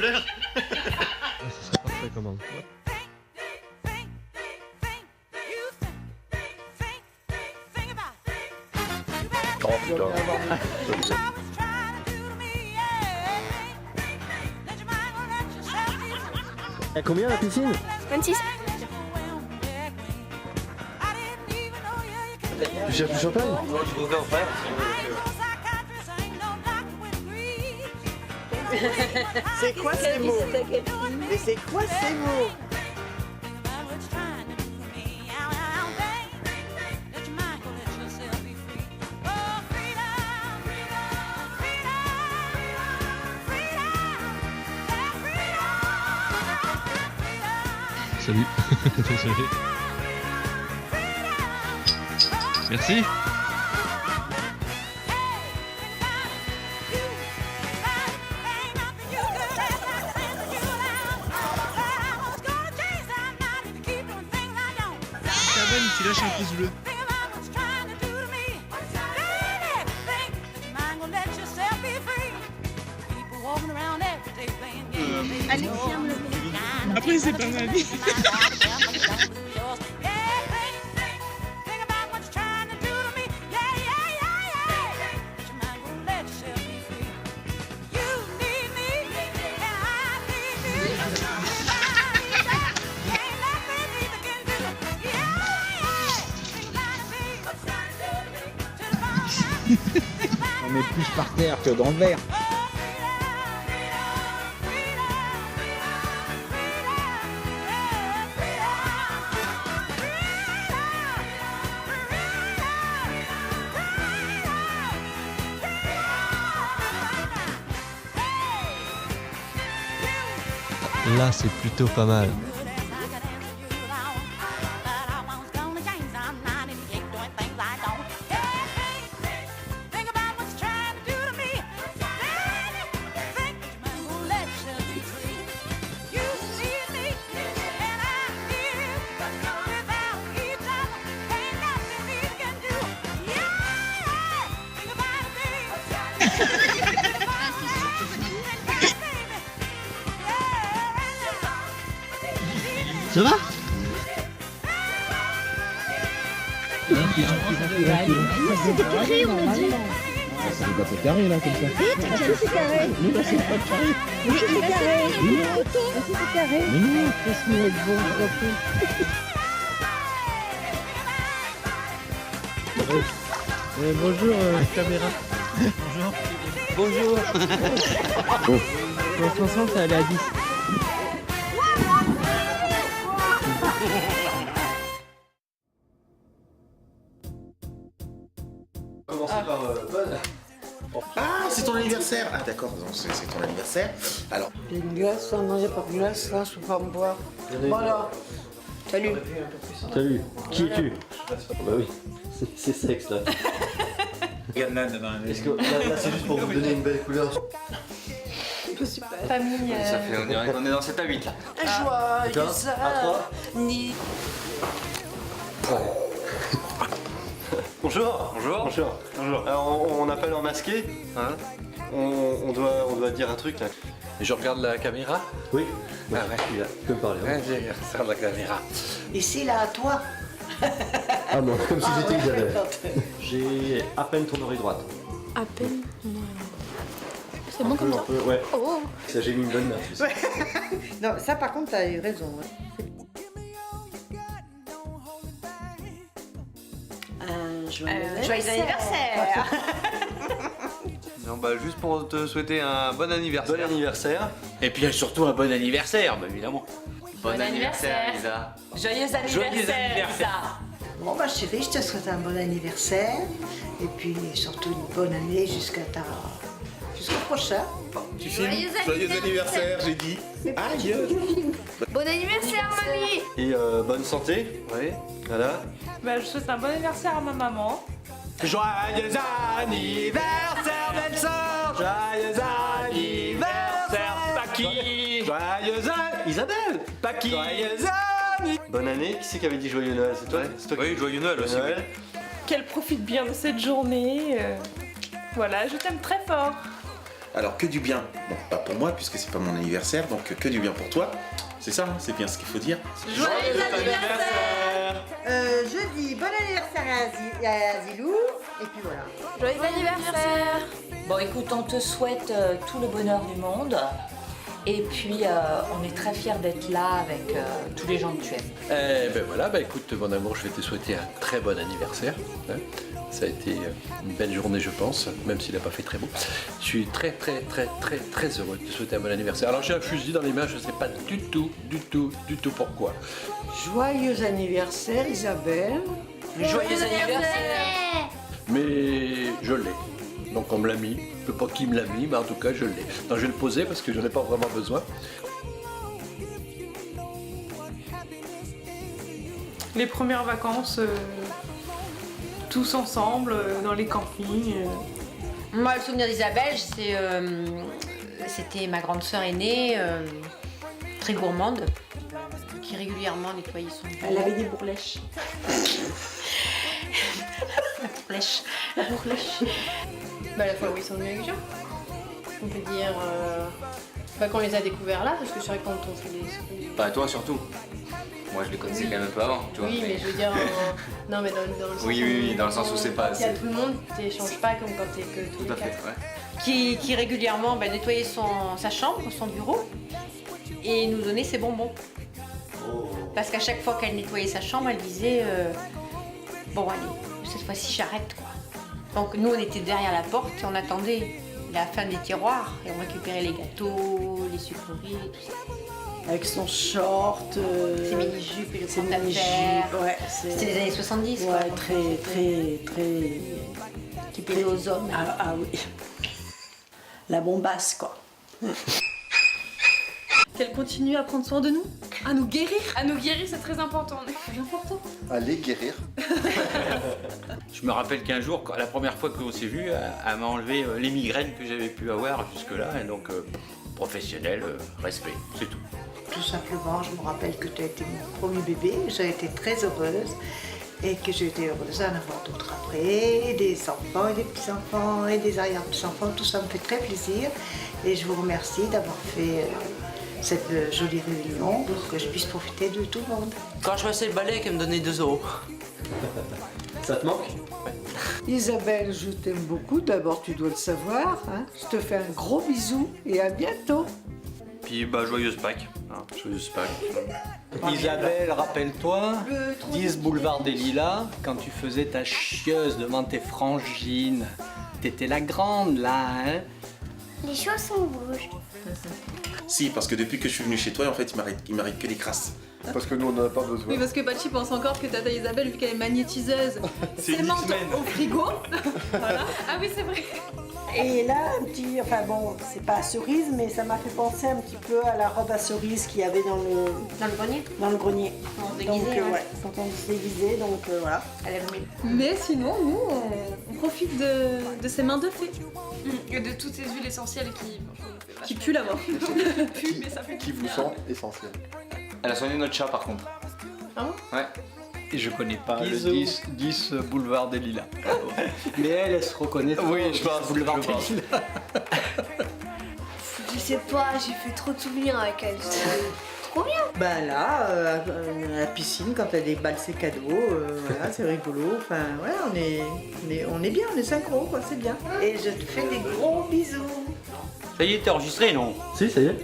fleurs. Ce serait parfait comme emploi. Oh putain. À combien la piscine? 26. Tu cherches du champagne? C'est quoi ces mots? Mais c'est quoi ces mots? Salut. Désolé. Merci. Cabane, tu lâches un pouce bleu. Allez, ferme le Après, c'est pas ma vie. On met plus par terre que dans le verre. Là, c'est plutôt pas mal. Ça va? C'était carré, on a dit. Ça va pas carré là comme ça. C'est carré. Mais là c'est pas carré. Oui, c'est carré. C'est carré. Mais non, qu'est-ce qu'il va être bon, Bonjour, caméra. Bonjour. Bonjour. On se ça allait à 10. Commencer par bonne. Ah, c'est ton anniversaire. Ah d'accord, c'est ton anniversaire. Alors, Une glace, non, j'ai pas de glace, là, je peux pas me boire. Voilà. Salut. Salut. Qui es-tu? Bah oui, c'est sexe là. Regarde là dedans. Est-ce que là c'est juste pour vous donner une belle couleur? Famille. Ça fait, on dirait qu'on est dans 7 à 8 là. Joyeux À toi. ni. Bonjour. Bonjour. Bonjour. Bonjour. Alors on appelle en masqué. Hein? On doit dire un truc là. Et je regarde la caméra. Oui. Ah ouais. Tu peux me parler. Hein. Ouais, je regarde la caméra. Ici, là, à toi. Ah bon, comme si j'étais Isabelle. ouais. J'ai à peine ton oreille droite. À peine. C'est bon comme ça? Ouais. Oh. Ça j'ai mis une bonne note. tu sais. Non, ça, par contre, t'as eu raison. Joyeux anniversaire. Non, bah juste pour te souhaiter un bon anniversaire. Bon anniversaire. Et puis surtout un bon anniversaire, bah évidemment. Bon anniversaire. Lisa. Joyeux anniversaire, Lisa. Bon, bah, chérie, je te souhaite un bon anniversaire. Et puis, surtout, une bonne année jusqu'au prochain. tu filmes. Joyeux Anniversaire, j'ai dit. Aïe. Bon anniversaire, mamie. Et bonne santé. Oui. Voilà. Bah, je souhaite un bon anniversaire à ma maman. Joyeux anniversaire, belle sœur. Joyeux anniversaire, Paki. Joyeux Isabelle. Paki. Joyeux anniversaire. Bonne année. Qui c'est qui avait dit joyeux Noël? C'est toi? C'est toi qui- Oui, joyeux Noël aussi. Noël. Qu'elle profite bien de cette journée. Voilà, je t'aime très fort. Alors que du bien. Bon, pas pour moi puisque c'est pas mon anniversaire, donc que du bien pour toi. C'est ça, hein, c'est bien ce qu'il faut dire. Joyeux anniversaire. Je dis bon anniversaire à Zilou, et puis voilà. Joyeux anniversaire. Bon, écoute, on te souhaite tout le bonheur du monde. Et puis, on est très fiers d'être là avec tous les gens que tu aimes. Eh ben voilà, bah écoute mon amour, je vais te souhaiter un très bon anniversaire. Hein. Ça a été une belle journée je pense, même s'il n'a pas fait très beau. Je suis très heureux de te souhaiter un bon anniversaire. Alors j'ai un fusil dans les mains, je ne sais pas du tout pourquoi. Joyeux anniversaire Isabelle. Joyeux anniversaire. Mais je l'ai. Donc on me l'a mis. Je ne sais pas qui me l'a mis, mais en tout cas je l'ai. Donc je vais le poser parce que je n'en ai pas vraiment besoin. Les premières vacances, tous ensemble, dans les campings. Moi, le souvenir d'Isabelle, c'était ma grande sœur aînée, très gourmande, qui régulièrement nettoyait son bureau. Elle avait des bourlèches. La bourlèche. Bah, la fois où ils sont venus avec Jean. On peut dire. Pas qu'on les a découverts là, parce que c'est vrai que quand on fait des. Pas toi surtout. Moi je les connaissais quand même un peu avant, tu vois. Oui, mais je veux dire. Non, mais dans le sens. Oui, dans le sens où c'est pas Il y a assez. tout le monde, t'échanges pas comme quand t'es que tous Tout à les fait, quatre. ouais. Qui régulièrement nettoyait sa chambre, son bureau, et nous donnait ses bonbons. Parce qu'à chaque fois qu'elle nettoyait sa chambre, elle disait bon allez, cette fois-ci j'arrête quoi. Donc nous on était derrière la porte et on attendait la fin des tiroirs et on récupérait les gâteaux, les sucreries et tout ça. Avec son short. Ses mini-jupes et le ses porte-à-terre. mini-jupes, ouais. C'était les années 70 quoi. Ouais, très. Qui plaisait aux hommes. Ah oui. La bombasse, quoi. Qu'elle continue à prendre soin de nous, à nous guérir. À nous guérir, c'est très important. C'est important. Allez guérir. Je me rappelle qu'un jour, la première fois qu'on s'est vu, elle m'a enlevé les migraines que j'avais pu avoir jusque-là. Et donc, professionnel, respect, c'est tout. Tout simplement, je me rappelle que tu as été mon premier bébé. J'ai été très heureuse. Et que j'ai été heureuse d'en avoir d'autres après, et des enfants, et des petits-enfants, et des arrière-petits-enfants. Tout ça me fait très plaisir. Et je vous remercie d'avoir fait cette jolie réunion pour que je puisse profiter de tout le monde. Quand je passais le balai, qu'elle me donnait 2 €. Ça te manque? Isabelle, je t'aime beaucoup. D'abord, tu dois le savoir. Hein. Je te fais un gros bisou et à bientôt. Puis bah joyeuse Pâques. Hein. Joyeuse Pâques. Isabelle, rappelle-toi, 10 boulevard des Lilas, quand tu faisais ta chieuse devant tes frangines. T'étais la grande là, hein? Les chaussons bougent. Si, parce que depuis que je suis venu chez toi, en fait, il m'arrive que des crasses. Parce que nous, on n'en a pas besoin. Oui, parce que Pachi pense encore que tata Isabelle, vu qu'elle est magnétiseuse, s'aimante au frigo. Voilà. Ah oui, c'est vrai. Et là, un petit, enfin bon, c'est pas à cerise, mais ça m'a fait penser un petit peu à la robe à cerise qu'il y avait dans le grenier. Dans le grenier. On se Donc déguisait, ouais, quand on se déguisait, donc voilà. Mais sinon, nous, on profite de ces mains de fée. Et de toutes ces huiles essentielles Qui puent la mort. puent, mais ça fait Qui vous sent essentiel. Elle a soigné notre chat par contre. Ah bon? Ouais. Et je connais pas Bisous. le 10 boulevard des Lilas. Mais elle se reconnaît. Oui, trop, je pense. boulevard je des pense. Lilas. Je sais pas, j'ai fait trop de souvenirs avec elle. C'est trop bien. Ben là, à la piscine, quand elle déballe ses cadeaux, voilà, c'est rigolo. Enfin, ouais, on est bien, on est synchro, quoi, c'est bien. Et je te fais des gros bisous. Ça y est, t'es enregistré, non? Si, ça y est.